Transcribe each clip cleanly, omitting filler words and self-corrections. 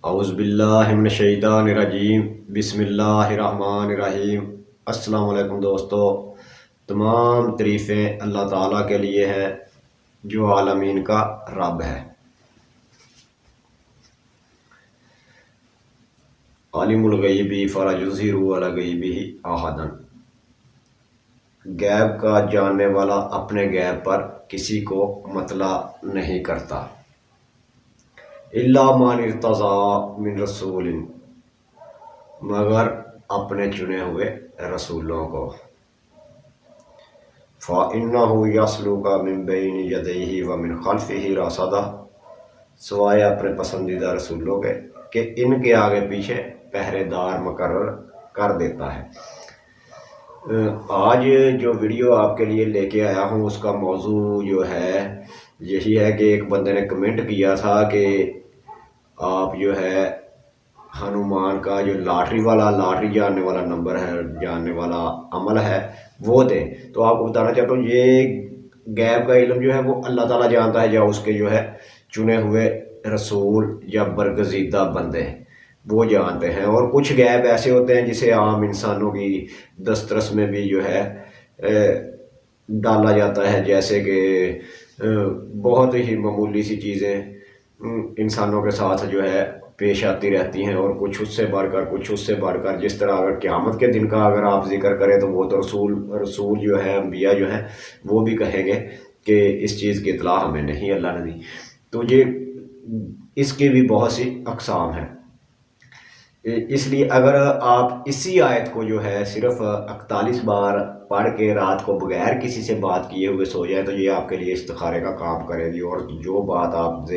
اعوذ باللہ من الشیطان الرجیم بسم اللہ الرحمن الرحیم۔ السلام علیکم دوستو، تمام تعریفیں اللہ تعالیٰ کے لیے ہے جو عالمین کا رب ہے۔ عالم الغیب فلا یظہر علی غیبہ احدا، غیب کا جاننے والا اپنے غیب پر کسی کو مطلع نہیں کرتا۔ الا من ارتضی من رسول، مگر اپنے چنے ہوئے رسولوں کو۔ فَإِنَّهُ يَسْلُكَ مِن بَيْنِ يَدَيْهِ وَمِن خَلْفِهِ رَصَدًا، سوائے اپنے پسندیدہ رسولوں کے کہ ان کے آگے پیچھے پہرے دار مقرر کر دیتا ہے۔ آج جو ویڈیو آپ کے لیے لے کے آیا ہوں اس کا موضوع جو ہے یہی ہے کہ ایک بندے نے کمنٹ کیا تھا کہ آپ جو ہے ہنومان کا جو لاٹری جاننے والا نمبر ہے، جاننے والا عمل ہے وہ دیں۔ تو آپ کو بتانا چاہتا ہوں یہ غیب کا علم جو ہے وہ اللہ تعالیٰ جانتا ہے، یا اس کے جو ہے چنے ہوئے رسول یا برگزیدہ بندے وہ جانتے ہیں۔ اور کچھ غیب ایسے ہوتے ہیں جسے عام انسانوں کی دسترس میں بھی جو ہے ڈالا جاتا ہے، جیسے کہ بہت ہی معمولی سی چیزیں انسانوں کے ساتھ جو ہے پیش آتی رہتی ہیں، اور کچھ اس سے بڑھ کر جس طرح اگر قیامت کے دن کا اگر آپ ذکر کریں تو وہ تو رسول جو ہے، انبیاء جو ہیں وہ بھی کہیں گے کہ اس چیز کی اطلاع ہمیں نہیں اللہ نے دی۔ تو یہ اس کی بھی بہت سی اقسام ہیں، اس لیے اگر آپ اسی آیت کو جو ہے صرف 41 بار پڑھ کے رات کو بغیر کسی سے بات کیے ہوئے سو جائے تو یہ آپ کے لیے استخارے کا کام کرے گی، اور جو بات آپ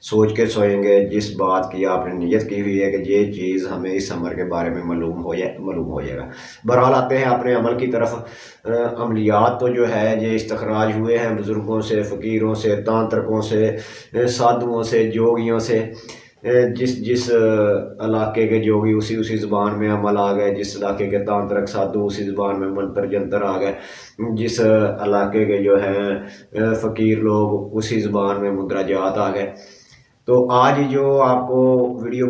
سوچ کے سوئیں گے، جس بات کی آپ نے نیت کی ہوئی ہے کہ یہ چیز ہمیں اس عمل کے بارے میں معلوم ہو جائے گا۔ بہرحال آتے ہیں اپنے عمل کی طرف۔ عملیات تو جو ہے یہ استخراج ہوئے ہیں بزرگوں سے، فقیروں سے، تانترکوں سے، سادھوؤں سے، جوگیوں سے۔ جس علاقے کے جوگی اسی زبان میں عمل آ گئے، جس علاقے کے تانترک سادھو اسی زبان میں منتر جنتر آ گئے، جس علاقے کے جو ہیں فقیر لوگ اسی زبان میں مدراجات آ گئے۔ تو آج جو آپ کو ویڈیو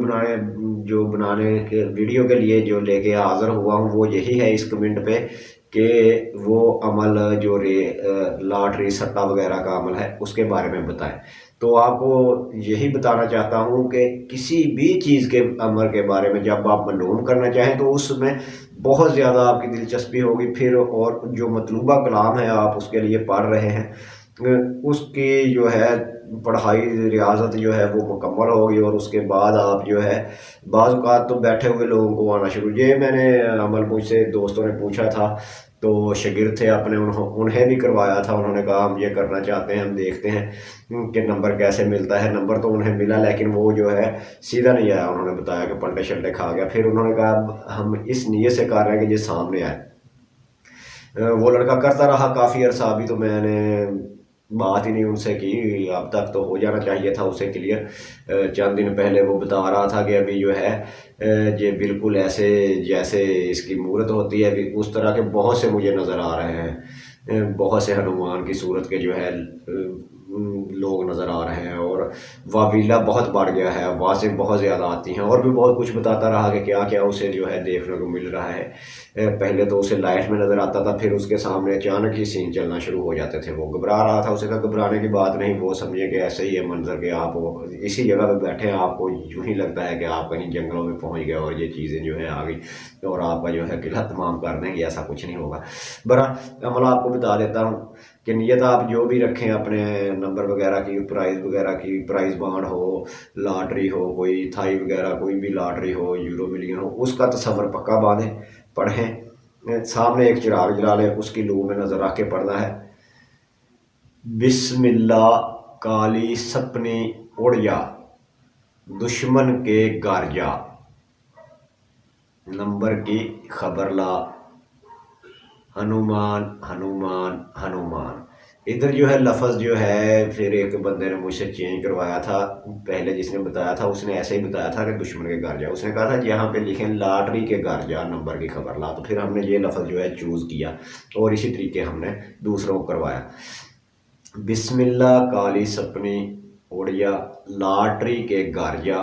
کے لیے جو لے کے حاضر ہوا ہوں وہ یہی ہے اس کمنٹ پہ کہ وہ عمل جو لاٹری سٹا وغیرہ کا عمل ہے اس کے بارے میں بتائیں۔ تو آپ کو یہی بتانا چاہتا ہوں کہ کسی بھی چیز کے عمل کے بارے میں جب آپ معلوم کرنا چاہیں تو اس میں بہت زیادہ آپ کی دلچسپی ہوگی پھر، اور جو مطلوبہ کلام ہے آپ اس کے لیے پڑھ رہے ہیں اس کی جو ہے پڑھائی ریاضت جو ہے وہ مکمل ہوگی، اور اس کے بعد آپ جو ہے بعض اوقات تو بیٹھے ہوئے لوگوں کو آنا شروع۔ یہ میں نے عمل مجھ سے دوستوں نے پوچھا تھا، تو شاگرد تھے اپنے، انہیں بھی کروایا تھا۔ انہوں نے کہا ہم یہ کرنا چاہتے ہیں، ہم دیکھتے ہیں کہ نمبر کیسے ملتا ہے۔ نمبر تو انہیں ملا لیکن وہ جو ہے سیدھا نہیں آیا، انہوں نے بتایا کہ پلٹے شلٹے کھا گیا۔ پھر انہوں نے کہا ہم اس نیت سے کر رہے ہیں کہ یہ سامنے آئے۔ وہ لڑکا کرتا رہا کافی عرصہ، ابھی تو میں نے بات ہی نہیں ان سے کی، اب تک تو ہو جانا چاہیے تھا اسے کلیئر۔ چند دن پہلے وہ بتا رہا تھا کہ ابھی جو ہے یہ بالکل ایسے جیسے اس کی مورت ہوتی ہے اس طرح کے بہت سے مجھے نظر آ رہے ہیں، بہت سے ہنومان کی صورت کے جو ہے لوگ نظر آ رہے ہیں، اور واویلا بہت بڑھ گیا ہے، آوازیں بہت زیادہ آتی ہیں، اور بھی بہت کچھ بتاتا رہا کہ کیا کیا اسے جو ہے دیکھنے کو مل رہا ہے۔ پہلے تو اسے لائٹ میں نظر آتا تھا، پھر اس کے سامنے اچانک ہی سین چلنا شروع ہو جاتے تھے، وہ گھبرا رہا تھا۔ اسے کہا گھبرانے کی بات نہیں، وہ سمجھے کہ ایسے ہی ہے منظر کہ آپ اسی جگہ پہ بیٹھے ہیں، آپ کو یوں ہی لگتا ہے کہ آپ کہیں جنگلوں میں پہنچ گئے اور یہ چیزیں جو ہے آ گئی اور آپ کا جو ہے قلعہ تمام کر دیں گے، ایسا کچھ نہیں ہوگا۔ برحال عمل آپ کو بتا دیتا ہوں کہ نیت آپ جو بھی رکھیں اپنے نمبر وغیرہ کی، پرائز بانڈ ہو، لاٹری ہو، کوئی تھائی وغیرہ کوئی بھی لاٹری ہو، یورو ملین ہو، اس کا تصور پکا باندھیں، پڑھیں، سامنے ایک چراغ جلا لیں، اس کی لو میں نظر رکھ کے پڑھنا ہے۔ بسم اللہ کالی سپنی اڑ جا، دشمن کے گھر جا، نمبر کی خبر لا، ہنومان ہنومان ہنومان۔ ادھر جو ہے لفظ جو ہے پھر ایک بندے نے مجھ سے چینج کروایا تھا، پہلے جس نے بتایا تھا اس نے ایسے ہی بتایا تھا کہ دشمن کے گھر جا، اس نے کہا تھا یہاں پہ لکھیں لاٹری کے گھر جا، نمبر کی خبر لا۔ تو پھر ہم نے یہ لفظ جو ہے چوز کیا اور اسی طریقے ہم نے دوسروں کو کروایا۔ بسم اللہ کالی سپنی اڑیا، لاٹری کے گھر جا،